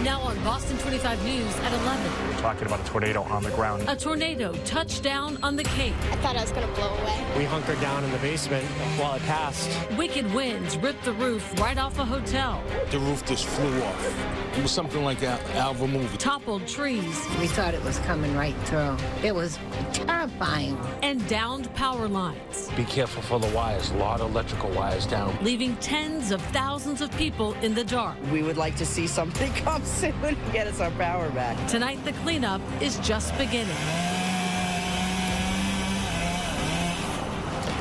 Now on Boston 25 News at 11. We're talking about a tornado on the ground. A tornado touched down on the Cape. I thought I was going to blow away. We hunkered down in the basement while it passed. Wicked winds ripped the roof right off a hotel. The roof just flew off. It was something like an Alva movie. Toppled trees. We thought it was coming right through. It was terrifying. And downed power lines. Be careful for the wires. A lot of electrical wires down. Leaving tens of thousands of people in the dark. We would like to see something come soon and get us our power back. Tonight, the cleanup is just beginning.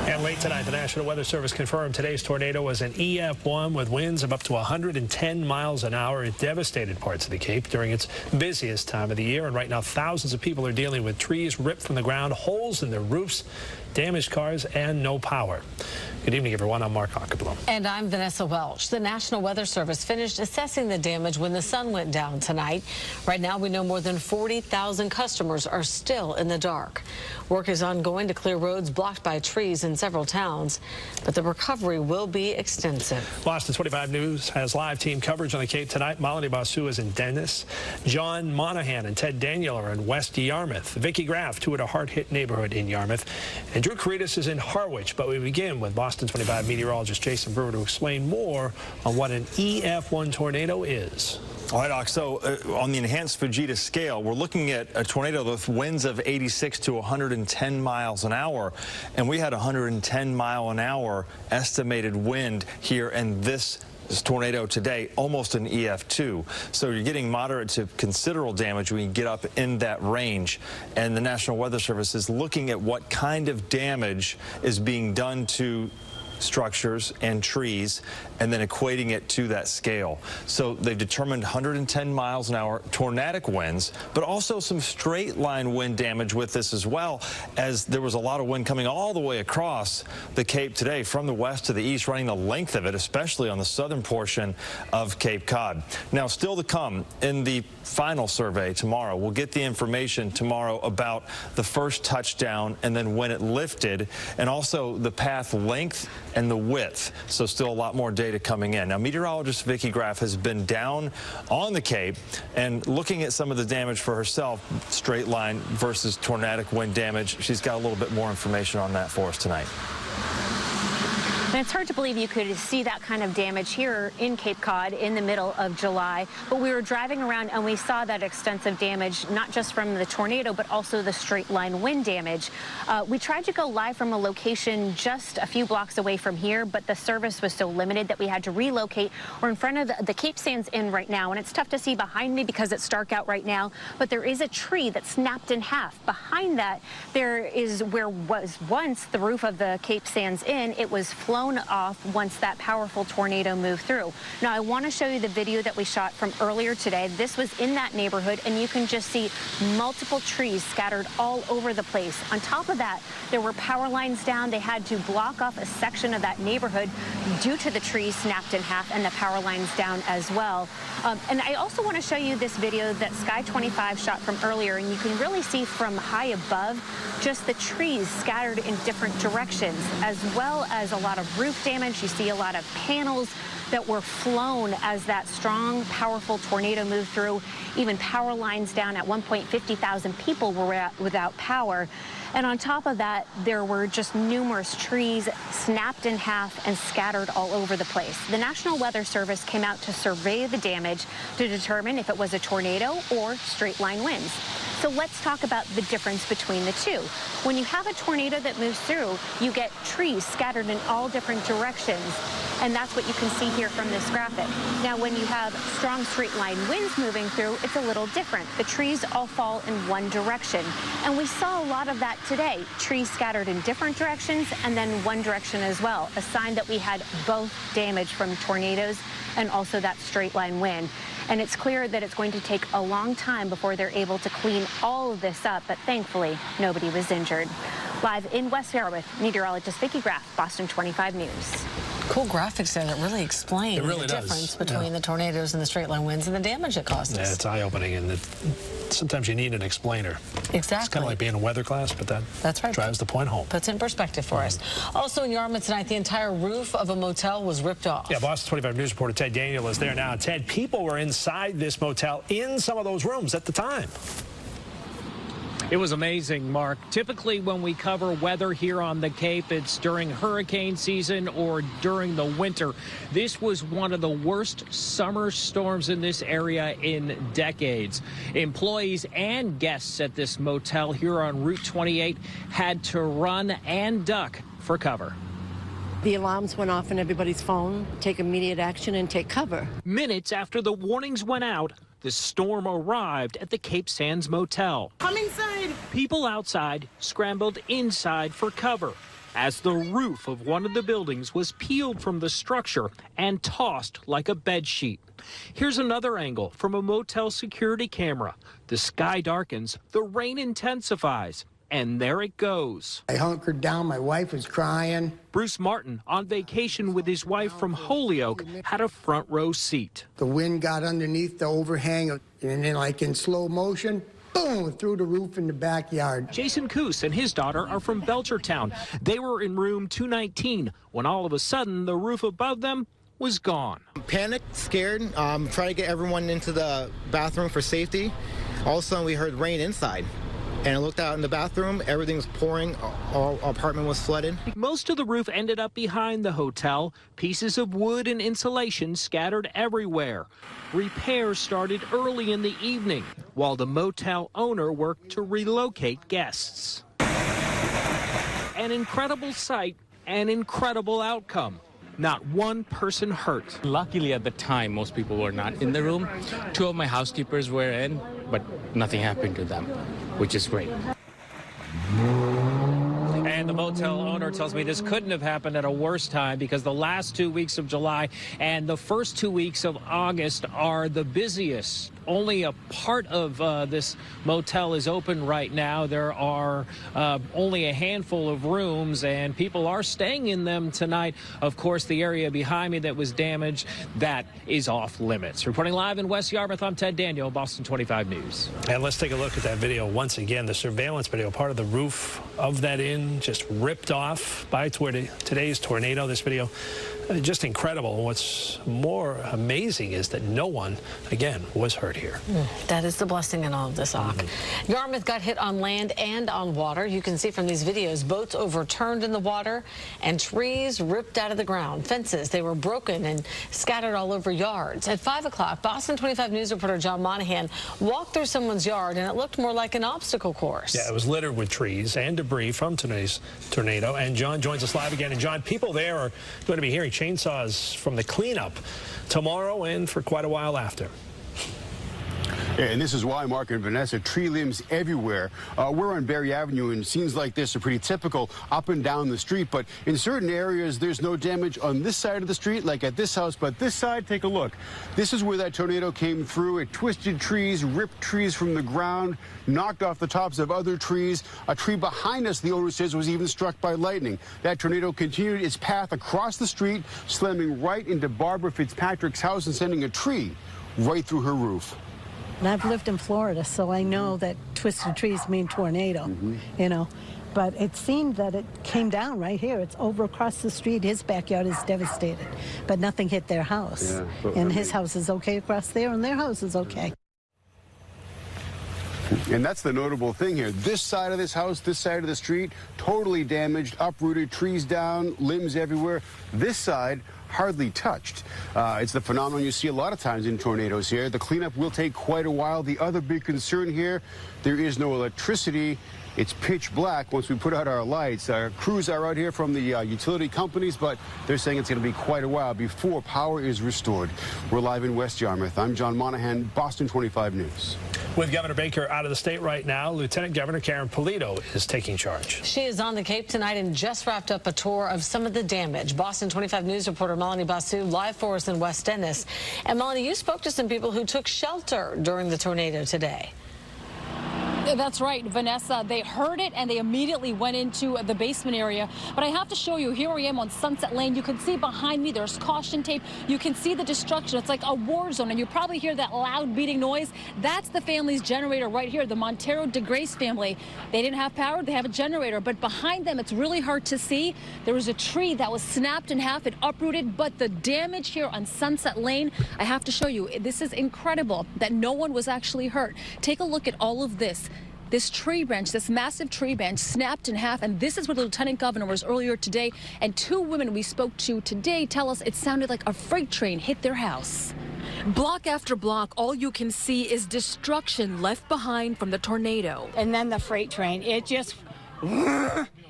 And late tonight, the National Weather Service confirmed today's tornado was an EF1 with winds of up to 110 miles an hour. It devastated parts of the Cape during its busiest time of the year. And right now, thousands of people are dealing with trees ripped from the ground, holes in their roofs, damaged cars, and no power. Good evening, everyone. I'm Mark Ockerblum. And I'm Vanessa Welch. The National Weather Service finished assessing the damage when the sun went down tonight. Right now, we know more than 40,000 customers are still in the dark. Work is ongoing to clear roads blocked by trees in several towns, but the recovery will be extensive. Boston 25 News has live team coverage on the Cape tonight. Melanie Basu is in Dennis. John Monahan and Ted Daniel are in West Yarmouth. Vicki Graff toured a hard-hit neighborhood in Yarmouth. And Drew Caritas is in Harwich. But we begin with Boston 25 meteorologist Jason Brewer to explain more on what an EF1 tornado is. All right, Doc. So on the enhanced Fujita scale, we're looking at a tornado with winds of 86 to 110 miles an hour. And we had 110 mile an hour estimated wind here in this tornado today, almost an EF2. So you're getting moderate to considerable damage when you get up in that range. And the National Weather Service is looking at what kind of damage is being done to structures and trees and then equating it to that scale. So they've determined 110 miles an hour tornadic winds, but also some straight line wind damage with this as well, as there was a lot of wind coming all the way across the Cape today from the west to the east, running the length of it, especially on the southern portion of Cape Cod. Now, still to come in the final survey tomorrow. We'll get the information tomorrow about the first touchdown and then when it lifted, and also the path length and the width. So still a lot more data coming in. Now, meteorologist Vicki Graff has been down on the Cape and looking at some of the damage for herself, straight line versus tornadic wind damage. She's got a little bit more information on that for us tonight. And it's hard to believe you could see that kind of damage here in Cape Cod in the middle of July. But we were driving around and we saw that extensive damage, not just from the tornado, but also the straight line wind damage. We tried to go live from a location just a few blocks away from here, but the service was so limited that we had to relocate. We're in front of the Cape Sands Inn right now, and it's tough to see behind me because it's dark out right now, but there is a tree that snapped in half. Behind that, there is where was once the roof of the Cape Sands Inn. It was flown off once that powerful tornado moved through. Now, I want to show you the video that we shot from earlier today. This was in that neighborhood, and you can just see multiple trees scattered all over the place. On top of that, there were power lines down. They had to block off a section of that neighborhood due to the trees snapped in half and the power lines down as well. And I also want to show you this video that Sky 25 shot from earlier, and you can really see from high above just the trees scattered in different directions, as well as a lot of roof damage. You see a lot of panels that were flown as that strong, powerful tornado moved through. Even power lines down. At one point, 50,000 people were without power. And on top of that, there were just numerous trees snapped in half and scattered all over the place. The National Weather Service came out to survey the damage to determine if it was a tornado or straight line winds. So let's talk about the difference between the two. When you have a tornado that moves through, you get trees scattered in all different directions. And that's what you can see here from this graphic. Now, when you have strong straight line winds moving through, it's a little different. The trees all fall in one direction. And we saw a lot of that today. Trees scattered in different directions and then one direction as well. A sign that we had both damage from tornadoes and also that straight line wind. And it's clear that it's going to take a long time before they're able to clean all of this up, but thankfully, nobody was injured. Live in West Yarmouth, meteorologist Vicki Graff, Boston 25 News. Cool graphics there that really explain the difference between the tornadoes and the straight line winds and the damage it causes. Yeah, it's eye-opening, and sometimes you need an explainer. Exactly. It's kind of like being in weather class, but that's right. Drives the point home. Puts in perspective for us. Also in Yarmouth tonight, the entire roof of a motel was ripped off. Yeah, Boston 25 News reporter Ted Daniel is there now. Ted, people were inside this motel in some of those rooms at the time. It was amazing, Mark. Typically, when we cover weather here on the Cape, it's during hurricane season or during the winter. This was one of the worst summer storms in this area in decades. Employees and guests at this motel here on Route 28 had to run and duck for cover. The alarms went off on everybody's phone. Take immediate action and take cover. Minutes after the warnings went out, the storm arrived at the Cape Sands Motel. Come inside. People outside scrambled inside for cover as the roof of one of the buildings was peeled from the structure and tossed like a bedsheet. Here's another angle from a motel security camera. The sky darkens, the rain intensifies, and there it goes. I hunkered down. My wife was crying. Bruce Martin, on vacation with his wife from Holyoke, had a front row seat. The wind got underneath the overhang, and then, like in slow motion, boom, through the roof in the backyard. Jason Coos and his daughter are from Belchertown. They were in room 219 when all of a sudden the roof above them was gone. Panicked, scared, trying to get everyone into the bathroom for safety. All of a sudden we heard rain inside. And I looked out in the bathroom, everything was pouring, our apartment was flooded. Most of the roof ended up behind the hotel, pieces of wood and insulation scattered everywhere. Repairs started early in the evening, while the motel owner worked to relocate guests. An incredible sight, an incredible outcome. Not one person hurt. Luckily, at the time, most people were not in the room. 2 of my housekeepers were in, but nothing happened to them, which is great. And the motel owner tells me this couldn't have happened at a worse time because the last 2 weeks of July and the first 2 weeks of August are the busiest. Only a part of this motel is open right now. There are only a handful of rooms, and people are staying in them tonight. Of course, the area behind me that was damaged, that is off limits. Reporting live in West Yarmouth, I'm Ted Daniel, Boston 25 News. And let's take a look at that video once again. The surveillance video, part of the roof of that inn, just ripped off by today's tornado. This video, just incredible. What's more amazing is that no one, again, was hurt here. That is the blessing in all of this, Ock. Yarmouth got hit on land and on water. You can see from these videos, boats overturned in the water and trees ripped out of the ground. Fences, they were broken and scattered all over yards. At 5 o'clock, Boston 25 News reporter John Monahan walked through someone's yard, and it looked more like an obstacle course. Yeah, it was littered with trees and debris from today's tornado. And John joins us live again. And John, people there are going to be hearing chainsaws from the cleanup tomorrow and for quite a while after. Yeah, and this is why, Mark and Vanessa, tree limbs everywhere. We're on Berry Avenue, and scenes like this are pretty typical up and down the street. But in certain areas, there's no damage on this side of the street, like at this house. But this side, take a look. This is where that tornado came through. It twisted trees, ripped trees from the ground, knocked off the tops of other trees. A tree behind us, the owner says, was even struck by lightning. That tornado continued its path across the street, slamming right into Barbara Fitzpatrick's house and sending a tree right through her roof. And I've lived in Florida, so I know that twisted trees mean tornado, you know. But it seemed that it came down right here. It's over across the street. His backyard is devastated, but nothing hit their house. Yeah, and his house is okay across there, and their house is okay. And that's the notable thing here. This side of this house, this side of the street, totally damaged, uprooted, trees down, limbs everywhere. This side, hardly touched. It's the phenomenon you see a lot of times in tornadoes here. The cleanup will take quite a while. The other big concern here, there is no electricity. It's pitch black once we put out our lights. Our crews are out here from the utility companies, but they're saying it's going to be quite a while before power is restored. We're live in West Yarmouth. I'm John Monahan, Boston 25 News. With Governor Baker out of the state right now, Lieutenant Governor Karen Polito is taking charge. She is on the Cape tonight and just wrapped up a tour of some of the damage. Boston 25 News reporter Melanie Basu live for us in West Ennis. And Melanie, you spoke to some people who took shelter during the tornado today. That's right, Vanessa. They heard it and they immediately went into the basement area. But I have to show you, here I am on Sunset Lane. You can see behind me there's caution tape. You can see the destruction. It's like a war zone, and you probably hear that loud beating noise. That's the family's generator right here, the Montero de Grace family. They didn't have power, they have a generator. But behind them, it's really hard to see. There was a tree that was snapped in half and uprooted. But the damage here on Sunset Lane, I have to show you, this is incredible that no one was actually hurt. Take a look at all of this. This tree branch, this massive tree branch snapped in half, and this is where the lieutenant governor was earlier today. And two women we spoke to today tell us it sounded like a freight train hit their house. Block after block, all you can see is destruction left behind from the tornado. And then the freight train, it just...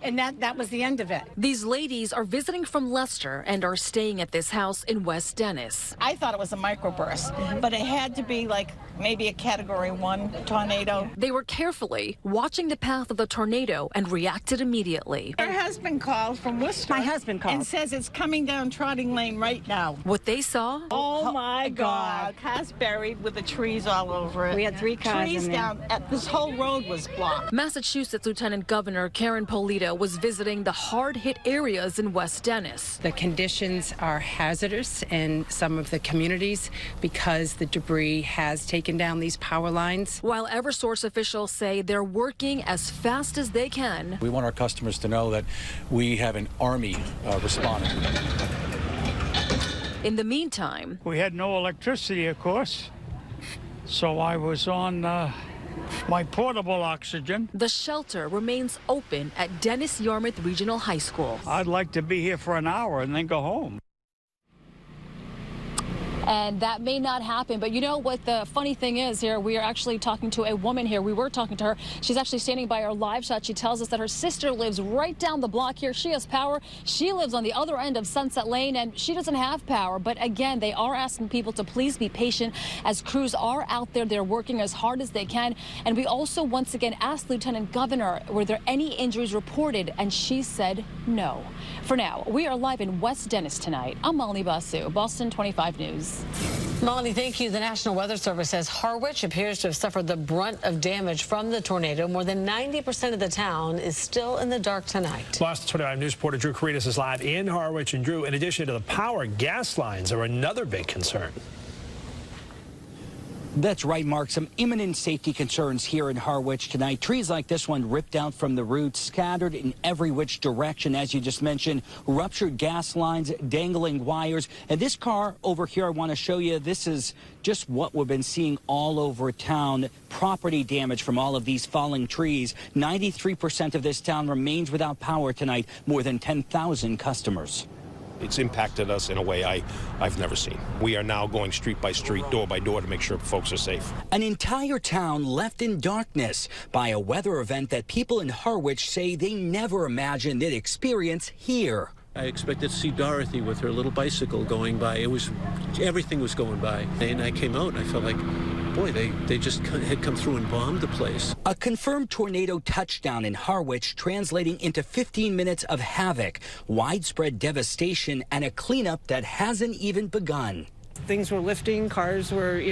And that was the end of it. These ladies are visiting from Leicester and are staying at this house in West Dennis. I thought it was a microburst, but it had to be like maybe a Category 1 tornado. They were carefully watching the path of the tornado and reacted immediately. Her husband called from Worcester. My husband called. And says it's coming down Trotting Lane right now. What they saw? Oh my God. Cars buried with the trees all over it. We had 3 cars trees in there. down. This whole road was blocked. Massachusetts Lieutenant Governor Karen Polito was visiting the hard-hit areas in West Dennis. The conditions are hazardous in some of the communities because the debris has taken down these power lines. While Eversource officials say they're working as fast as they can. We want our customers to know that we have an army responding. In the meantime, we had no electricity, of course, so I was on my portable oxygen. The shelter remains open at Dennis Yarmouth Regional High School. I'd like to be here for an hour and then go home. And that may not happen. But you know what the funny thing is here? We are actually talking to a woman here. We were talking to her. She's actually standing by our live shot. She tells us that her sister lives right down the block here. She has power. She lives on the other end of Sunset Lane, and she doesn't have power. But again, they are asking people to please be patient as crews are out there. They're working as hard as they can. And we also once again asked Lieutenant Governor, were there any injuries reported? And she said no. For now, we are live in West Dennis tonight. I'm Molly Basu, Boston 25 News. Molly, thank you. The National Weather Service says Harwich appears to have suffered the brunt of damage from the tornado. More than 90% of the town is still in the dark tonight. Boston 25 News reporter Drew Caritas is live in Harwich. And Drew, in addition to the power, gas lines are another big concern. That's right, Mark. Some imminent safety concerns here in Harwich tonight. Trees like this one ripped out from the roots, scattered in every which direction, as you just mentioned. Ruptured gas lines, dangling wires. And this car over here, I want to show you, this is just what we've been seeing all over town. Property damage from all of these falling trees. 93% of this town remains without power tonight. More than 10,000 customers. It's impacted us in a way I've never seen. We are now going street by street, door by door to make sure folks are safe. An entire town left in darkness by a weather event that people in Harwich say they never imagined they'd experience here. I expected to see Dorothy with her little bicycle going by. Everything was going by. And I came out and I felt like, boy, they just had come through and bombed the place. A confirmed tornado touchdown in Harwich, translating into 15 minutes of havoc, widespread devastation, and a cleanup that hasn't even begun. Things were lifting, cars were,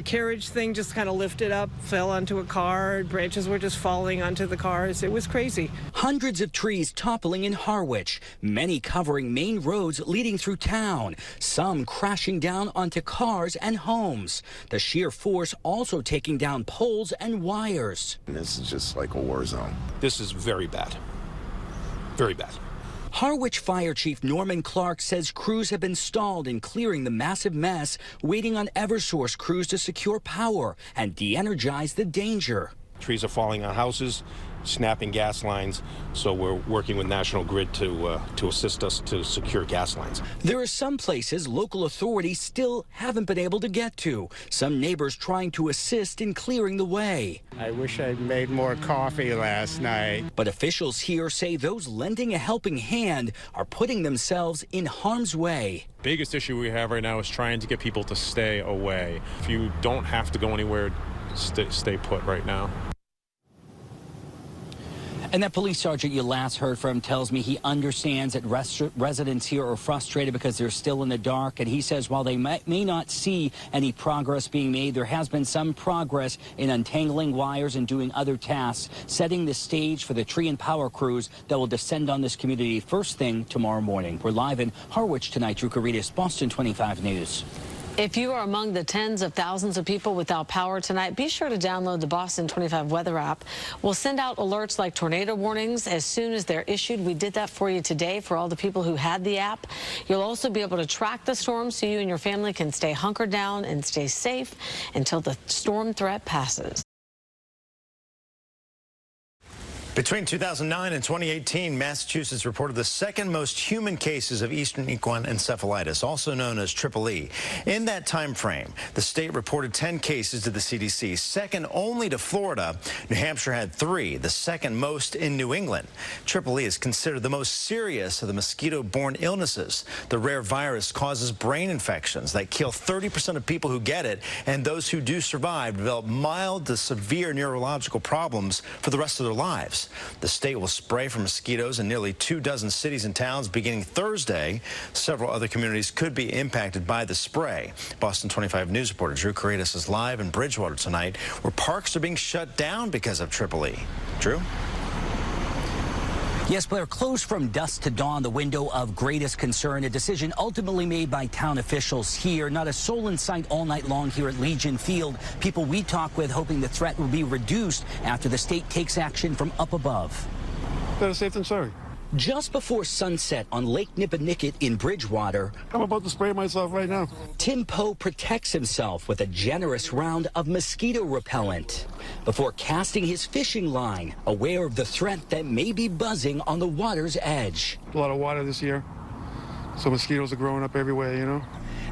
carriage thing just kind of lifted up, fell onto a car, branches were just falling onto the cars. It was crazy. Hundreds of trees toppling in Harwich, many covering main roads leading through town, some crashing down onto cars and homes. The sheer force also taking down poles and wires. This is just like a war zone. This is very bad. Very bad. Harwich Fire Chief Norman Clark says crews have been stalled in clearing the massive mess, waiting on Eversource crews to secure power and de-energize the danger. Trees are falling on houses, snapping gas lines, so we're working with National Grid to assist us to secure gas lines. There are some places local authorities still haven't been able to get to. Some neighbors trying to assist in clearing the way. I wish I'd made more coffee last night. But officials here say those lending a helping hand are putting themselves in harm's way. Biggest issue we have right now is trying to get people to stay away. If you don't have to go anywhere, stay put right now. And that police sergeant you last heard from tells me he understands that residents here are frustrated because they're still in the dark. And he says while they may not see any progress being made, there has been some progress in untangling wires and doing other tasks, setting the stage for the tree and power crews that will descend on this community first thing tomorrow morning. We're live in Harwich tonight. Drew Caritas, Boston 25 News. If you are among the tens of thousands of people without power tonight, be sure to download the Boston 25 weather app. We'll send out alerts like tornado warnings as soon as they're issued. We did that for you today for all the people who had the app. You'll also be able to track the storm so you and your family can stay hunkered down and stay safe until the storm threat passes. Between 2009 and 2018, Massachusetts reported the second most human cases of Eastern Equine Encephalitis, also known as EEE. In that time frame, the state reported 10 cases to the CDC, second only to Florida. New Hampshire had 3, the second most in New England. EEE is considered the most serious of the mosquito-borne illnesses. The rare virus causes brain infections that kill 30% of people who get it, and those who do survive develop mild to severe neurological problems for the rest of their lives. The state will spray for mosquitoes in nearly 24 cities and towns beginning Thursday. Several other communities could be impacted by the spray. Boston 25 News reporter Drew Caritas is live in Bridgewater tonight, where parks are being shut down because of EEE. Drew? Yes, Blair, closed from dusk to dawn, the window of greatest concern, a decision ultimately made by town officials here. Not a soul in sight all night long here at Legion Field. People we talk with hoping the threat will be reduced after the state takes action from up above. Better safe than sorry. Just before sunset on Lake Nippanicket in Bridgewater, I'm about to spray myself right now. Tim Poe protects himself with a generous round of mosquito repellent before casting his fishing line, aware of the threat that may be buzzing on the water's edge. A lot of water this year, so mosquitoes are growing up everywhere, you know.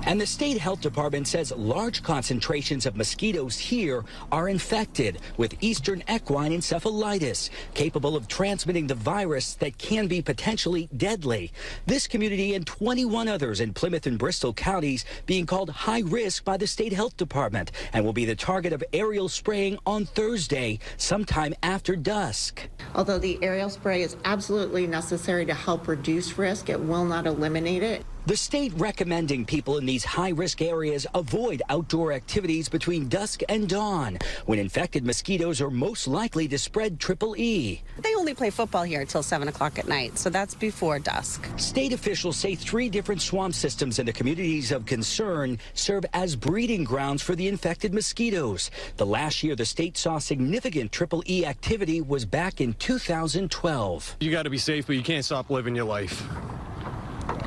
And the state health department says large concentrations of mosquitoes here are infected with Eastern Equine Encephalitis, capable of transmitting the virus that can be potentially deadly. This community and 21 others in Plymouth and Bristol counties being called high risk by the state health department and will be the target of aerial spraying on Thursday, sometime after dusk. Although the aerial spray is absolutely necessary to help reduce risk, it will not eliminate it. The state recommending people in these high-risk areas avoid outdoor activities between dusk and dawn, when infected mosquitoes are most likely to spread EEE. They only play football here until 7 o'clock at night, so that's before dusk. State officials say 3 different swamp systems in the communities of concern serve as breeding grounds for the infected mosquitoes. The last year the state saw significant EEE activity was back in 2012. You got to be safe, but you can't stop living your life.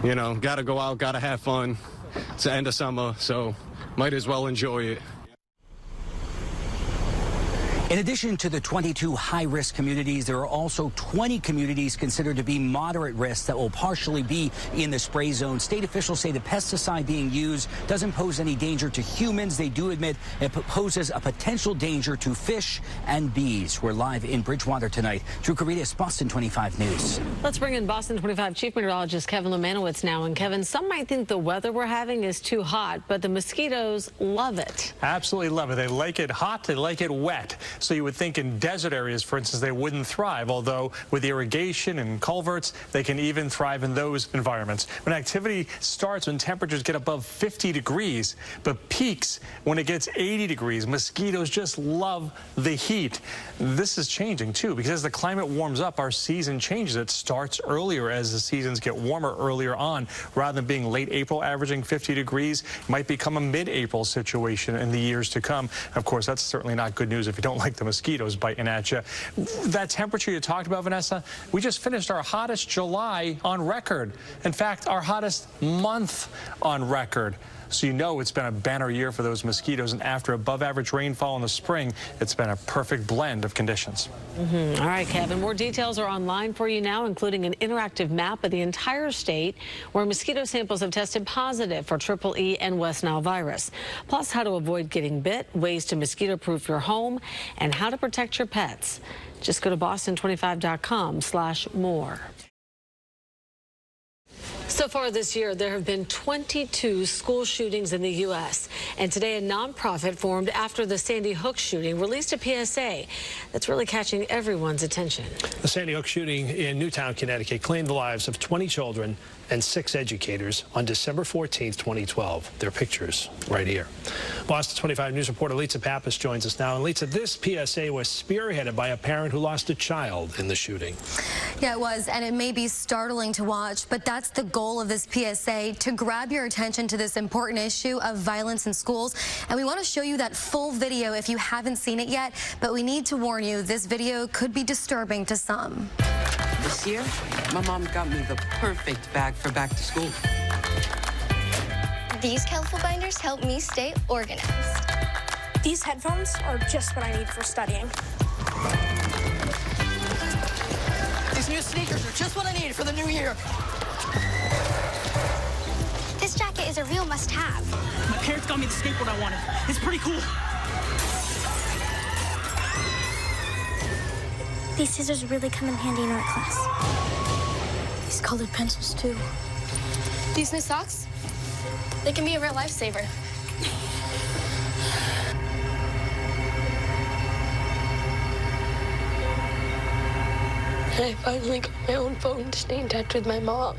You know, got to go out, got to have fun. It's the end of summer, so might as well enjoy it. In addition to the 22 high-risk communities, there are also 20 communities considered to be moderate risk that will partially be in the spray zone. State officials say the pesticide being used doesn't pose any danger to humans. They do admit it poses a potential danger to fish and bees. We're live in Bridgewater tonight. Drew Caritas, Boston 25 News. Let's bring in Boston 25 Chief Meteorologist Kevin Lemanowitz now. And Kevin, some might think the weather we're having is too hot, but the mosquitoes love it. Absolutely love it. They like it hot. They like it wet. So you would think in desert areas, for instance, they wouldn't thrive, although with irrigation and culverts, they can even thrive in those environments. When activity starts when temperatures get above 50 degrees, but peaks when it gets 80 degrees. Mosquitoes just love the heat. This is changing, too, because as the climate warms up, our season changes. It starts earlier as the seasons get warmer earlier on. Rather than being late April averaging 50 degrees, it might become a mid-April situation in the years to come. Of course, that's certainly not good news if you don't like the mosquitoes biting at you. That temperature you talked about, Vanessa, we just finished our hottest July on record. In fact, our hottest month on record. So you know it's been a banner year for those mosquitoes, and after above-average rainfall in the spring, it's been a perfect blend of conditions. All right, Kevin, more details are online for you now, including an interactive map of the entire state where mosquito samples have tested positive for EEE and West Nile virus, plus how to avoid getting bit, ways to mosquito-proof your home, and how to protect your pets. Just go to boston25.com/more. So far this year, there have been 22 school shootings in the U.S. And today, a nonprofit formed after the Sandy Hook shooting released a PSA that's really catching everyone's attention. The Sandy Hook shooting in Newtown, Connecticut claimed the lives of 20 children and 6 educators on December 14th, 2012. Their pictures right here. Boston 25 News reporter Lisa Pappas joins us now. And Lisa, this PSA was spearheaded by a parent who lost a child in the shooting. Yeah, it was, and it may be startling to watch, but that's the goal of this PSA, to grab your attention to this important issue of violence in schools. And we want to show you that full video if you haven't seen it yet, but we need to warn you, this video could be disturbing to some. This year, my mom got me the perfect bag for back to school. These colorful binders help me stay organized. These headphones are just what I need for studying. These new sneakers are just what I need for the new year. This jacket is a real must-have. My parents got me the skateboard I wanted. It's pretty cool. These scissors really come in handy in art class. These colored pencils, too. These new socks, they can be a real lifesaver. I finally got my own phone to stay in touch with my mom.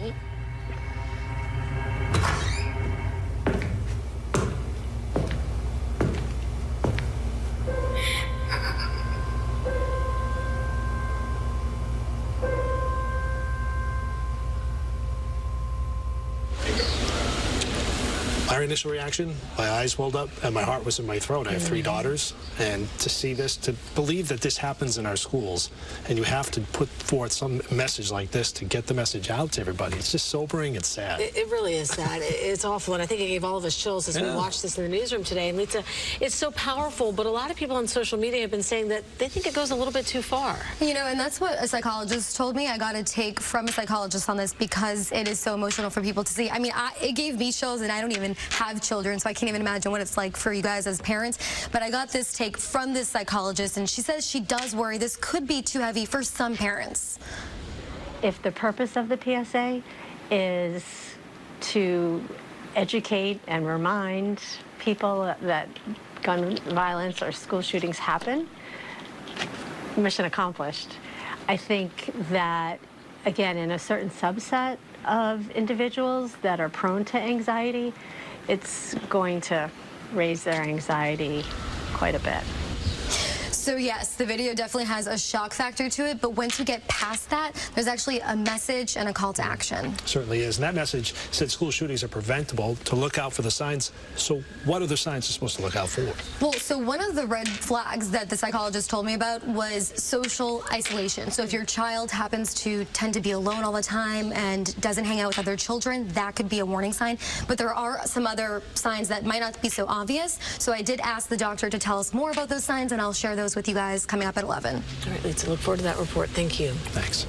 My initial reaction, my eyes welled up and my heart was in my throat. I have 3 daughters, and to see this, to believe that this happens in our schools, and you have to put forth some message like this to get the message out to everybody. It's just sobering and sad. It really is sad. It's awful, and I think it gave all of us chills as we watched this in the newsroom today. And Lisa, it's so powerful, but a lot of people on social media have been saying that they think it goes a little bit too far. You know, and that's what a psychologist told me. I got a take from a psychologist on this because it is so emotional for people to see. I mean, it gave me chills, and I don't even have children, so I can't even imagine what it's like for you guys as parents. But I got this take from this psychologist, and she says she does worry this could be too heavy for some parents. If the purpose of the PSA is to educate and remind people that gun violence or school shootings happen, mission accomplished. I think that, again, in a certain subset of individuals that are prone to anxiety, it's going to raise their anxiety quite a bit. So yes, the video definitely has a shock factor to it, but once you get past that, there's actually a message and a call to action. Certainly is. And that message said school shootings are preventable, to look out for the signs. So what are the signs you're supposed to look out for? Well, so one of the red flags that the psychologist told me about was social isolation. So if your child happens to tend to be alone all the time and doesn't hang out with other children, that could be a warning sign. But there are some other signs that might not be so obvious. So I did ask the doctor to tell us more about those signs, and I'll share those with you guys coming up at 11. All right, Lisa, look forward to that report. Thank you. Thanks.